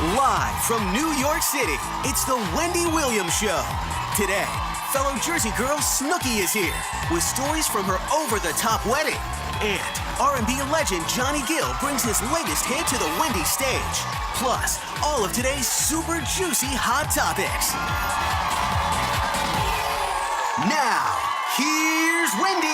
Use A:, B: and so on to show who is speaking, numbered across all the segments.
A: Live from New York City, it's the Wendy Williams Show. Today, fellow Jersey girl Snooki is here with stories from her over-the-top wedding. And R&B legend Johnny Gill brings his latest hit to the Wendy stage. Plus, all of today's super juicy hot topics. Now, here's Wendy.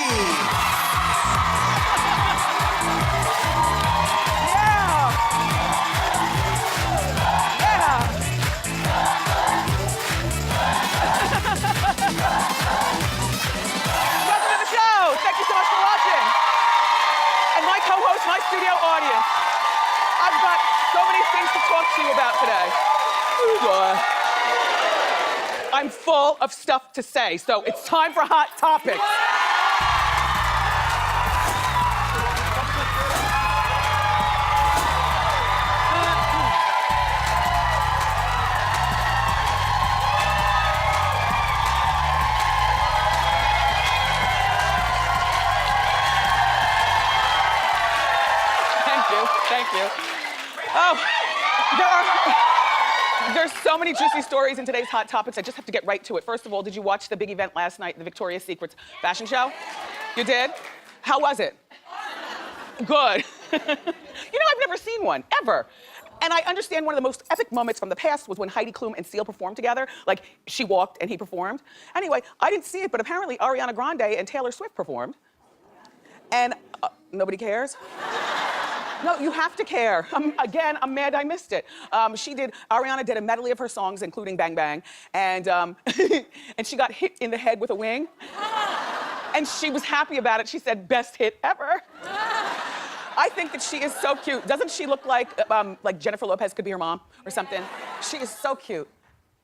B: My studio audience, I've got so many things to talk to you about today. I'm full of stuff to say, so it's time for Hot Topics. Thank you. Oh, there's so many juicy stories in today's Hot Topics. I just have to get right to it. First of all, did you watch the big event last night, the Victoria's Secret fashion show? You did? How was it? Good. You know, I've never seen one, ever. And I understand one of the most epic moments from the past was when Heidi Klum and Seal performed together. Like, she walked and he performed. Anyway, I didn't see it, but apparently Ariana Grande and Taylor Swift performed. And nobody cares? No, you have to care. Again, I'm mad I missed it. Ariana did a medley of her songs, including Bang Bang, and, and she got hit in the head with a wing. And she was happy about it. She said, best hit ever. I think that she is so cute. Doesn't she look like Jennifer Lopez could be her mom or something? She is so cute.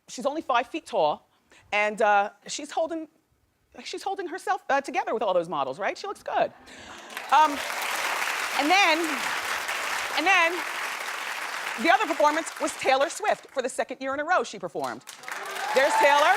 B: She's only 5 feet tall, and she's holding herself together with all those models, right? She looks good. And then, the other performance was Taylor Swift. For the second year in a row, she performed. There's Taylor.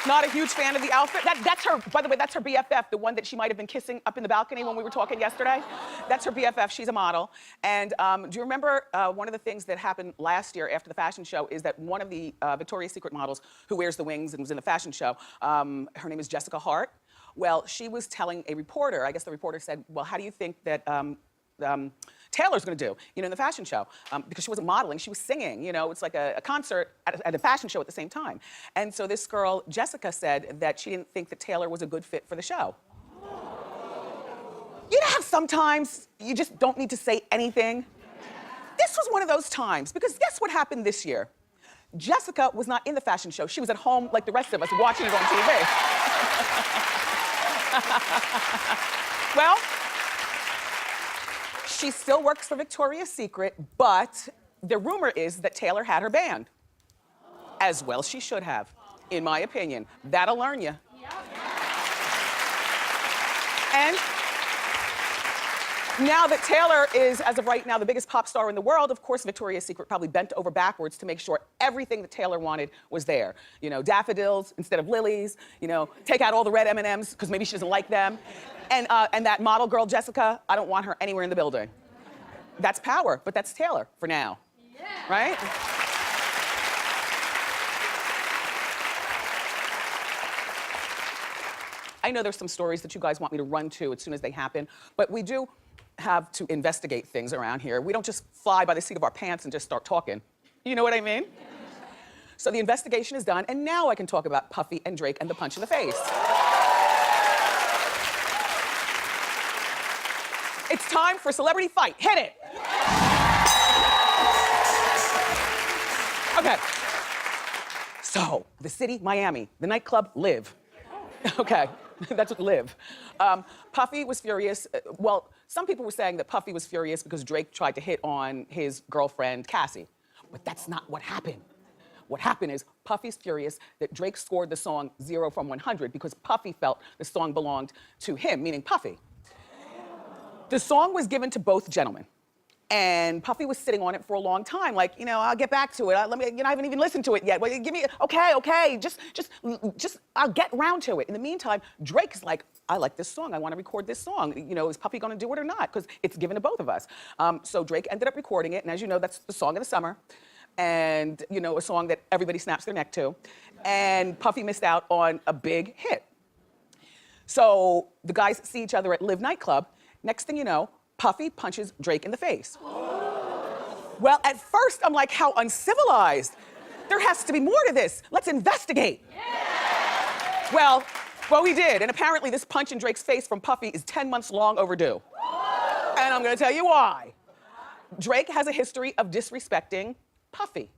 B: Not a huge fan of the outfit. That's her, by the way, that's her BFF, the one that she might have been kissing up in the balcony when we were talking yesterday. That's her BFF, she's a model. And do you remember one of the things that happened last year after the fashion show is that one of the Victoria's Secret models who wears the wings and was in the fashion show, her name is Jessica Hart. Well, she was telling a reporter, I guess the reporter said, well, how do you think that Taylor's gonna do, you know, in the fashion show? Because she wasn't modeling, she was singing, you know, it's like a concert at a fashion show at the same time. And so this girl, Jessica, said that she didn't think that Taylor was a good fit for the show. You know how sometimes you just don't need to say anything? This was one of those times, because guess what happened this year? Jessica was not in the fashion show. She was at home like the rest of us watching it on TV. Well, she still works for Victoria's Secret, but the rumor is that Taylor had her banned. As well she should have, in my opinion. That'll learn you. And now that Taylor is, as of right now, the biggest pop star in the world, of course, Victoria's Secret probably bent over backwards to make sure everything that Taylor wanted was there. You know, daffodils instead of lilies, you know, take out all the red M&Ms because maybe she doesn't like them. And that model girl, Jessica, I don't want her anywhere in the building. That's power, but that's Taylor for now, right? I know there's some stories that you guys want me to run to as soon as they happen, but we do have to investigate things around here. We don't just fly by the seat of our pants and just start talking. You know what I mean? So the investigation is done, and now I can talk about Puffy and Drake and the punch in the face. It's time for Celebrity Fight. Hit it. Okay. So, the city, Miami, the nightclub, Live. Okay, that's what Live. Puffy was furious. Well, some people were saying that Puffy was furious because Drake tried to hit on his girlfriend, Cassie. But that's not what happened. What happened is Puffy's furious that Drake scored the song 0 from 100 because Puffy felt the song belonged to him, meaning Puffy. The song was given to both gentlemen. And Puffy was sitting on it for a long time, like, you know, I'll get back to it. I haven't even listened to it yet. Well, give me, okay, just, I'll get round to it. In the meantime, Drake's like, I like this song. I want to record this song. You know, is Puffy going to do it or not? Because it's given to both of us. So Drake ended up recording it, and as you know, that's the song of the summer, and you know, a song that everybody snaps their neck to. And Puffy missed out on a big hit. So the guys see each other at Live nightclub. Next thing you know, Puffy punches Drake in the face. Well, at first, I'm like, how uncivilized. There has to be more to this. Let's investigate. Yeah. Well, we did. And apparently this punch in Drake's face from Puffy is 10 months long overdue. And I'm gonna tell you why. Drake has a history of disrespecting Puffy.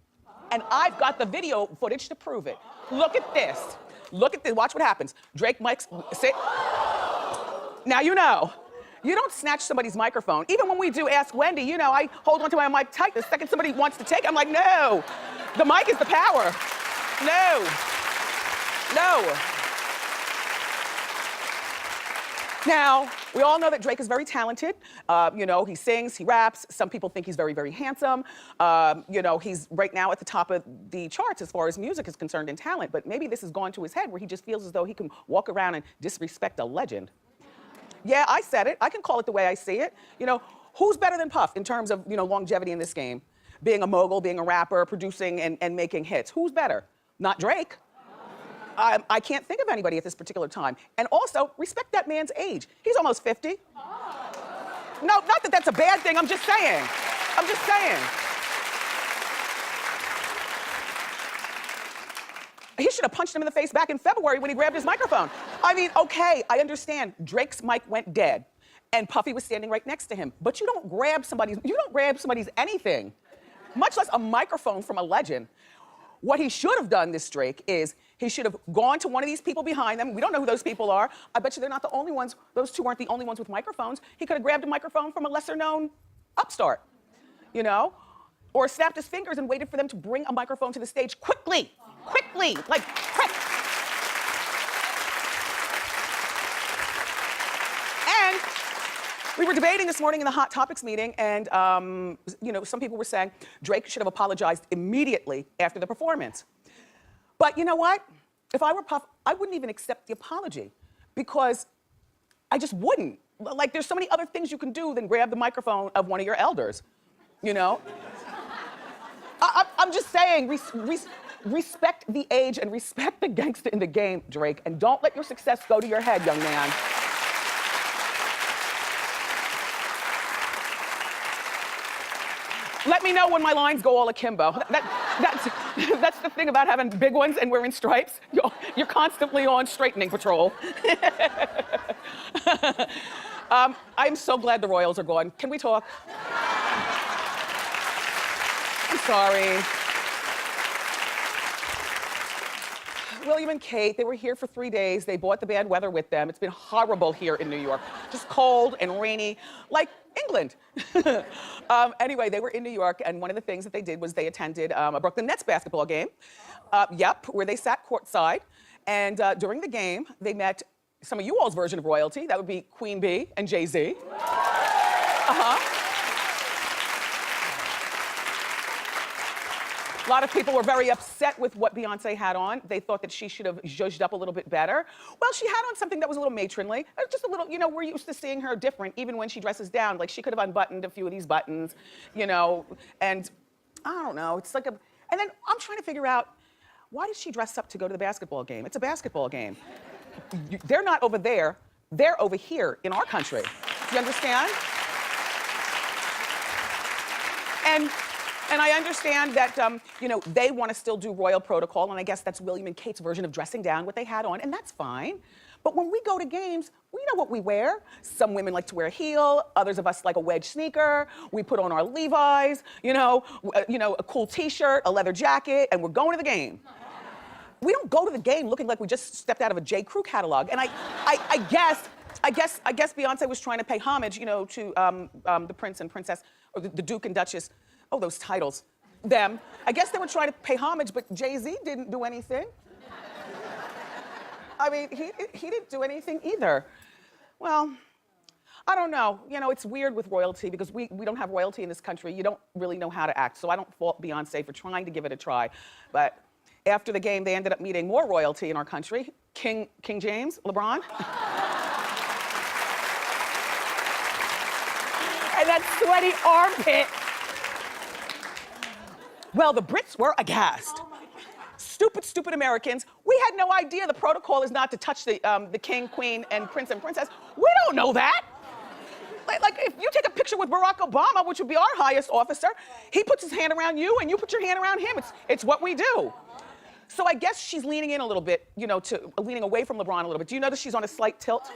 B: And I've got the video footage to prove it. Look at this. Look at this. Watch what happens. Drake mics, sit. Now you know. You don't snatch somebody's microphone. Even when we do Ask Wendy, you know, I hold onto my mic tight. The second somebody wants to take it, I'm like, no. The mic is the power. No. Now, we all know that Drake is very talented. You know, he sings, he raps. Some people think he's very, very handsome. You know, he's right now at the top of the charts as far as music is concerned in talent. But maybe this has gone to his head where he just feels as though he can walk around and disrespect a legend. Yeah, I said it. I can call it the way I see it. You know, who's better than Puff in terms of, you know, longevity in this game? Being a mogul, being a rapper, producing and making hits. Who's better? Not Drake. I can't think of anybody at this particular time. And also, respect that man's age. He's almost 50. No, not that that's a bad thing. I'm just saying. He should have punched him in the face back in February when he grabbed his microphone. I mean, okay, I understand. Drake's mic went dead, and Puffy was standing right next to him. But you don't grab somebody's anything, much less a microphone from a legend. What he should have done, this Drake, is he should have gone to one of these people behind them. We don't know who those people are. I bet you they're not the only ones. Those two aren't the only ones with microphones. He could have grabbed a microphone from a lesser-known upstart, you know? Or snapped his fingers and waited for them to bring a microphone to the stage quickly, like quick. And we were debating this morning in the Hot Topics meeting, and you know, some people were saying Drake should have apologized immediately after the performance. But you know what? If I were Puff, I wouldn't even accept the apology because I just wouldn't. Like, there's so many other things you can do than grab the microphone of one of your elders, you know? I'm just saying, respect the age and respect the gangster in the game, Drake, and don't let your success go to your head, young man. Let me know when my lines go all akimbo. That's the thing about having big ones and wearing stripes. You're constantly on straightening patrol. I'm so glad the Royals are gone. Can we talk? I'm sorry. William and Kate, they were here for 3 days. They brought the bad weather with them. It's been horrible here in New York. Just cold and rainy, like England. Anyway, they were in New York, and one of the things that they did was they attended a Brooklyn Nets basketball game. Where they sat courtside. And during the game, they met some of you all's version of royalty. That would be Queen Bee and Jay-Z. A lot of people were very upset with what Beyonce had on. They thought that she should have zhuzhed up a little bit better. Well, she had on something that was a little matronly. Just a little, you know, we're used to seeing her different, even when she dresses down. Like, she could have unbuttoned a few of these buttons, you know, and I don't know. It's like and then I'm trying to figure out, why did she dress up to go to the basketball game? It's a basketball game. They're not over there. They're over here in our country. You understand? And I understand that, you know, they want to still do royal protocol, and I guess that's William and Kate's version of dressing down what they had on, and that's fine. But when we go to games, we know what we wear. Some women like to wear a heel, others of us like a wedge sneaker. We put on our Levi's, you know, a cool t-shirt, a leather jacket, and we're going to the game. We don't go to the game looking like we just stepped out of a J. Crew catalog. And I guess Beyonce was trying to pay homage, you know, to the prince and princess, or the duke and duchess. Oh, those titles, them. I guess they were trying to pay homage, but Jay-Z didn't do anything. I mean, he didn't do anything either. Well, I don't know. You know, it's weird with royalty because we don't have royalty in this country. You don't really know how to act. So I don't fault Beyonce for trying to give it a try. But after the game, they ended up meeting more royalty in our country. King James, LeBron. And that sweaty armpit. Well, the Brits were aghast. Stupid Americans. We had no idea the protocol is not to touch the king, queen, and prince and princess. We don't know that. Like if you take a picture with Barack Obama, which would be our highest officer, he puts his hand around you and you put your hand around him. It's what we do. So I guess she's leaning in a little bit, you know, leaning away from LeBron a little bit. Do you notice she's on a slight tilt?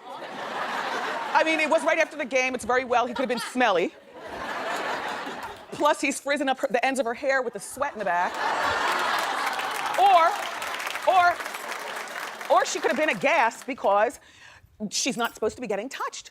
B: I mean, it was right after the game. It's very well. He could have been smelly. Plus, he's frizzing up the ends of her hair with the sweat in the back. Or she could have been aghast because she's not supposed to be getting touched.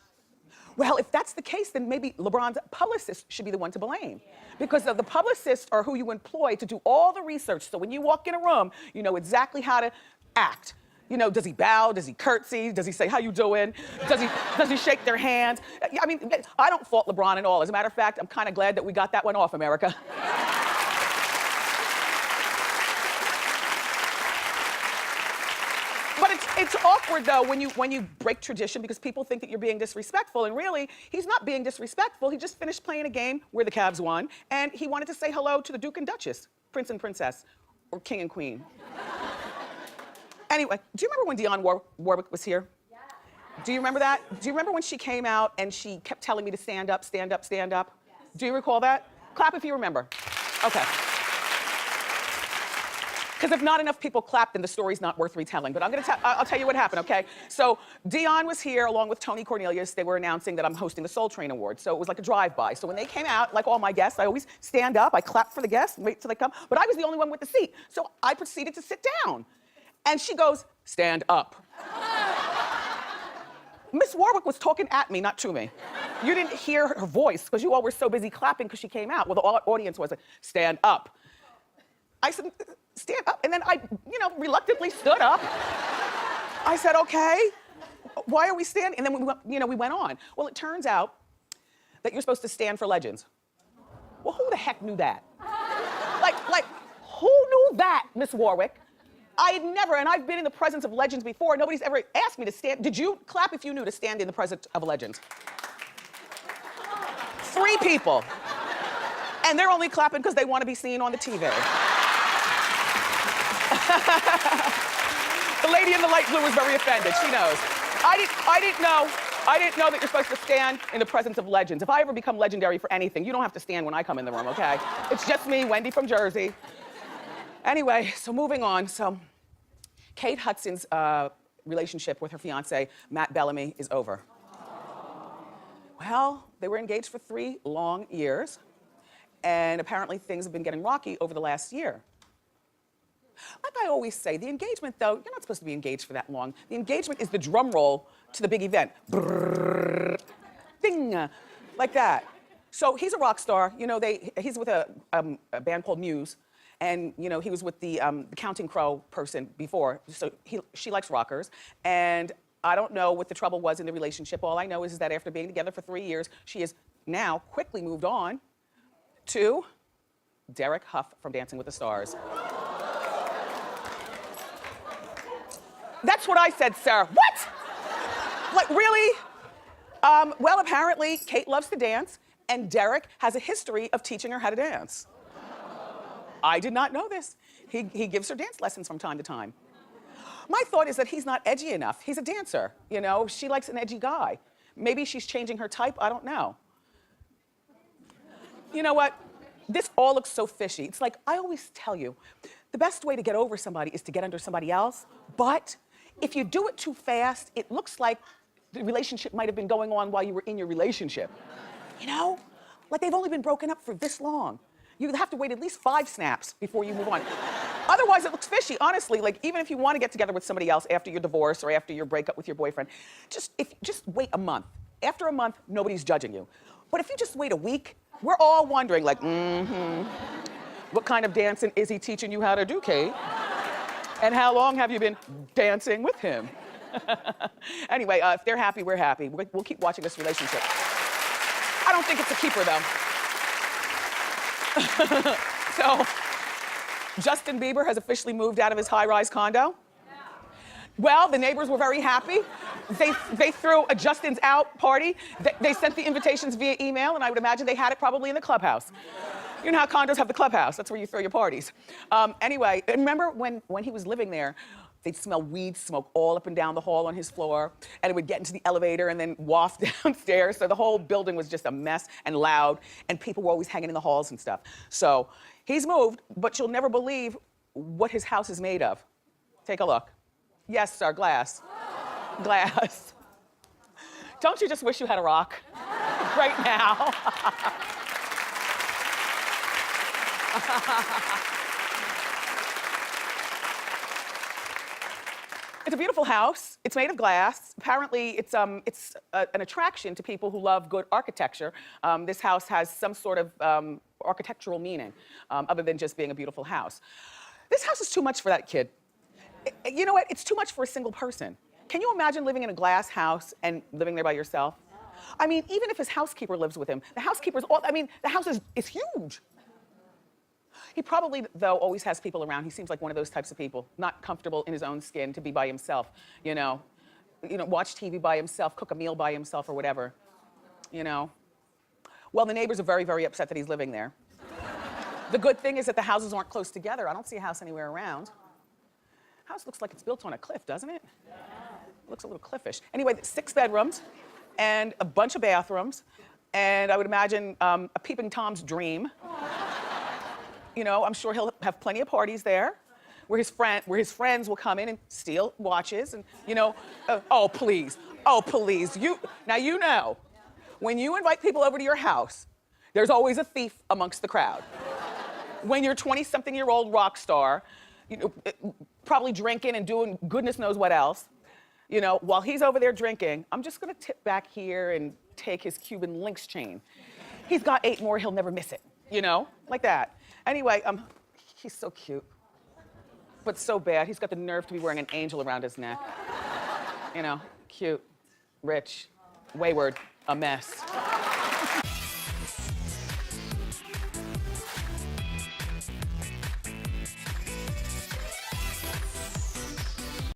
B: Well, if that's the case, then maybe LeBron's publicist should be the one to blame. Because the publicists are who you employ to do all the research. So when you walk in a room, you know exactly how to act. You know, does he bow? Does he curtsy? Does he say, how you doing? Does he shake their hands? I mean, I don't fault LeBron at all. As a matter of fact, I'm kind of glad that we got that one off, America. But it's awkward though when you break tradition because people think that you're being disrespectful, and really he's not being disrespectful. He just finished playing a game where the Cavs won, and he wanted to say hello to the Duke and Duchess, Prince and Princess, or King and Queen. Anyway, do you remember when Dionne Warwick was here? Yeah. Do you remember that? Do you remember when she came out and she kept telling me to stand up, stand up, stand up? Yes. Do you recall that? Clap if you remember. Okay. Because if not enough people clapped, then the story's not worth retelling. But I'll tell you what happened, okay? So Dionne was here along with Tony Cornelius. They were announcing that I'm hosting the Soul Train Awards. So it was like a drive-by. So when they came out, like all my guests, I always stand up, I clap for the guests, wait till they come. But I was the only one with the seat. So I proceeded to sit down. And she goes, stand up. Miss Warwick was talking at me, not to me. You didn't hear her voice because you all were so busy clapping because she came out. Well, the audience was like, stand up. I said, stand up. And then I, you know, reluctantly stood up. I said, okay, why are we standing? And then we went on. Well, it turns out that you're supposed to stand for legends. Well, who the heck knew that? Like, who knew that, Miss Warwick? I had never, and I've been in the presence of legends before. Nobody's ever asked me to stand. Did you clap if you knew to stand in the presence of legends? 3 people. And they're only clapping because they want to be seen on the TV. The lady in the light blue was very offended. She knows. I didn't know that you're supposed to stand in the presence of legends. If I ever become legendary for anything, you don't have to stand when I come in the room, okay? It's just me, Wendy from Jersey. Anyway, so moving on. So Kate Hudson's relationship with her fiance, Matt Bellamy, is over. Well, they were engaged for 3 long years, and apparently things have been getting rocky over the last year. Like I always say, the engagement, though, you're not supposed to be engaged for that long. The engagement is the drum roll to the big event. Brrr, ding, like that. So he's a rock star. You know, he's with a band called Muse. And, you know, he was with the Counting Crow person before. So she likes rockers. And I don't know what the trouble was in the relationship. All I know is that after being together for 3 years, she has now quickly moved on to Derek Huff from Dancing with the Stars. That's what I said, sir. What? Like, really? Well, apparently, Kate loves to dance, and Derek has a history of teaching her how to dance. I did not know this. He gives her dance lessons from time to time. My thought is that he's not edgy enough. He's a dancer, you know? She likes an edgy guy. Maybe she's changing her type, I don't know. You know what? This all looks so fishy. It's like, I always tell you, the best way to get over somebody is to get under somebody else, but if you do it too fast, it looks like the relationship might have been going on while you were in your relationship. You know? Like they've only been broken up for this long. You have to wait at least 5 snaps before you move on. Otherwise, it looks fishy, honestly. Like, even if you want to get together with somebody else after your divorce or after your breakup with your boyfriend, just wait a month. After a month, nobody's judging you. But if you just wait a week, we're all wondering, like, what kind of dancing is he teaching you how to do, Kate? And how long have you been dancing with him? Anyway, if they're happy, we're happy. We'll keep watching this relationship. I don't think it's a keeper, though. So, Justin Bieber has officially moved out of his high-rise condo. Well, the neighbors were very happy. They threw a Justin's out party. They sent the invitations via email, and I would imagine they had it probably in the clubhouse. You know how condos have the clubhouse. That's where you throw your parties. Anyway, remember when he was living there, they'd smell weed smoke all up and down the hall on his floor, and it would get into the elevator and then waft downstairs. So the whole building was just a mess and loud, and people were always hanging in the halls and stuff. So he's moved, but you'll never believe what his house is made of. Take a look. Yes, sir, glass. Glass. Don't you just wish you had a rock right now? It's a beautiful house. It's made of glass. Apparently, it's an attraction to people who love good architecture. This house has some sort of architectural meaning, other than just being a beautiful house. This house is too much for that kid. You know what? It's too much for a single person. Can you imagine living in a glass house and living there by yourself? I mean, even if his housekeeper lives with him, the house is huge. He probably, though, always has people around. He seems like one of those types of people, not comfortable in his own skin to be by himself, you know, watch TV by himself, cook a meal by himself or whatever, you know. Well, the neighbors are very, very upset that he's living there. The good thing is that the houses aren't close together. I don't see a house anywhere around. House looks like it's built on a cliff, doesn't it? It looks a little cliffish. Anyway, 6 bedrooms and a bunch of bathrooms, and I would imagine a peeping Tom's dream. You know, I'm sure he'll have plenty of parties there, where his friends will come in and steal watches, and oh please, Now you know, when you invite people over to your house, there's always a thief amongst the crowd. When you're 20-something-year-old rock star, probably drinking and doing goodness knows what else, while he's over there drinking, I'm just gonna tip back here and take his Cuban links chain. He's got 8 more, he'll never miss it, like that. Anyway, he's so cute, but so bad. He's got the nerve to be wearing an angel around his neck. Cute, rich, wayward, a mess.